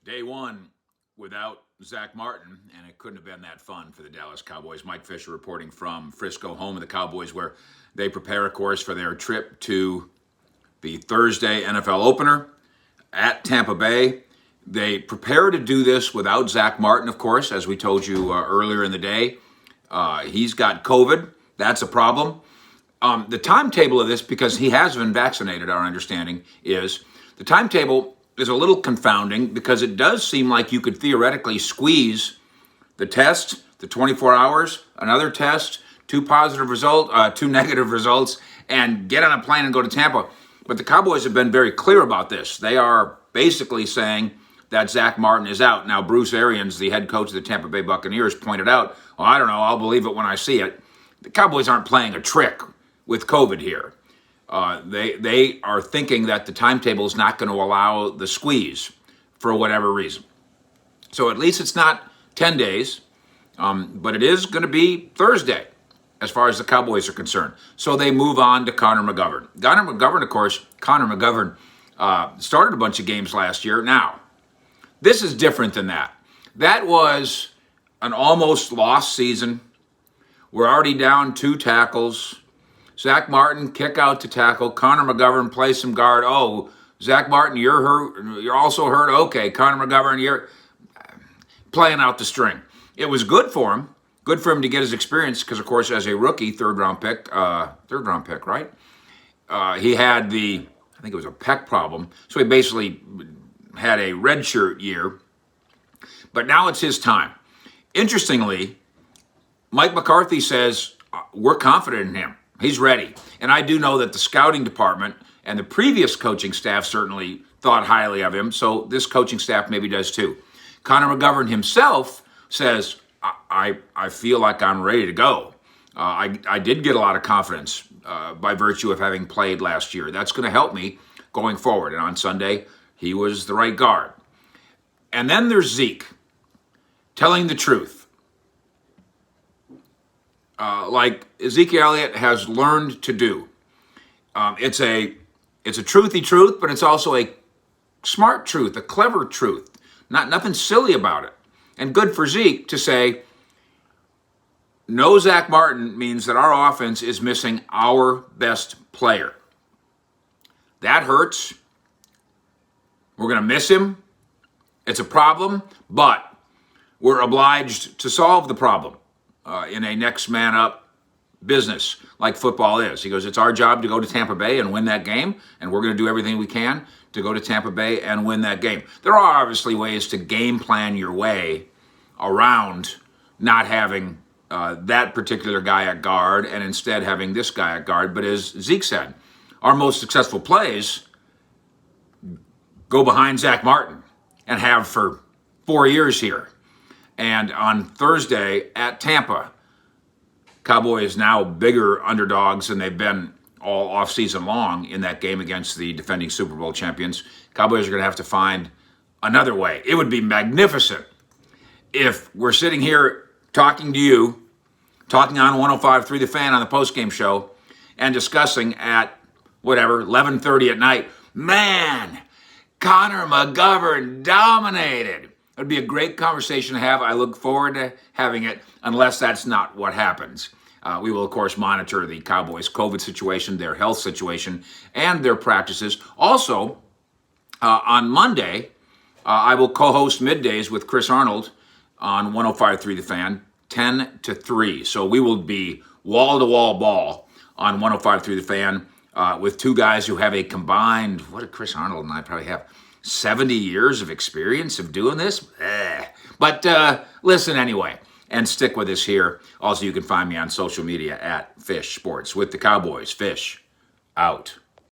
Day one without Zach Martin, and it couldn't have been that fun for the Dallas Cowboys. Mike Fisher reporting from Frisco, home of the Cowboys, where they prepare, of course, for their trip to the Thursday NFL opener at Tampa Bay. They prepare to do this without Zach Martin, of course, as we told you earlier in the day. He's got COVID. That's a problem. The timetable of this, because he has been vaccinated, our understanding is, the timetable is a little confounding because it does seem like you could theoretically squeeze the test, the 24 hours, another test, two negative results, and get on a plane and go to Tampa. But the Cowboys have been very clear about this. They are basically saying that Zach Martin is out. Now, Bruce Arians, the head coach of the Tampa Bay Buccaneers, pointed out, well, I don't know, I'll believe it when I see it. The Cowboys aren't playing a trick with COVID here. They are thinking that the timetable is not going to allow the squeeze for whatever reason. So at least it's not 10 days, but it is going to be Thursday as far as the Cowboys are concerned. So they move on to Connor McGovern. Connor McGovern started a bunch of games last year. Now, this is different than that. That was an almost lost season. We're already down 2 tackles. Zach Martin, kick out to tackle. Connor McGovern, play some guard. Oh, Zach Martin, you're hurt. You're also hurt. Okay, Connor McGovern, you're playing out the string. It was good for him. Good for him to get his experience because, of course, as a rookie, third round pick, right? He had I think it was a pec problem. So he basically had a redshirt year. But now it's his time. Interestingly, Mike McCarthy says, we're confident in him. He's ready. And I do know that the scouting department and the previous coaching staff certainly thought highly of him, so this coaching staff maybe does too. Connor McGovern himself says, I feel like I'm ready to go. I did get a lot of confidence by virtue of having played last year. That's going to help me going forward. And on Sunday, he was the right guard. And then there's Zeke telling the truth. Like Ezekiel Elliott has learned to do. It's a truthy truth, but it's also a smart truth, a clever truth. Nothing silly about it. And good for Zeke to say, no Zach Martin means that our offense is missing our best player. That hurts. We're going to miss him. It's a problem, but we're obliged to solve the problem. In a next man up business like football is. He goes, it's our job to go to Tampa Bay and win that game, and we're going to do everything we can to go to Tampa Bay and win that game. There are obviously ways to game plan your way around not having that particular guy at guard and instead having this guy at guard. But as Zeke said, our most successful plays go behind Zach Martin and have for 4 years here. And on Thursday at Tampa, Cowboys now bigger underdogs than they've been all offseason long in that game against the defending Super Bowl champions. Cowboys are going to have to find another way. It would be magnificent if we're sitting here talking to you, talking on 105.3 The Fan on the postgame show, and discussing at whatever, 11:30 at night, man, Connor McGovern dominated. It would be a great conversation to have. I look forward to having it, unless that's not what happens. We will, of course, monitor the Cowboys' COVID situation, their health situation, and their practices. Also, on Monday, I will co-host Middays with Chris Arnold on 105.3 The Fan, 10 to 3. So we will be wall-to-wall ball on 105.3 The Fan with two guys who have a combined, what did Chris Arnold and I probably have? 70 years of experience of doing this? But listen anyway, and stick with us here. Also, you can find me on social media at Fish Sports with the Cowboys. Fish out.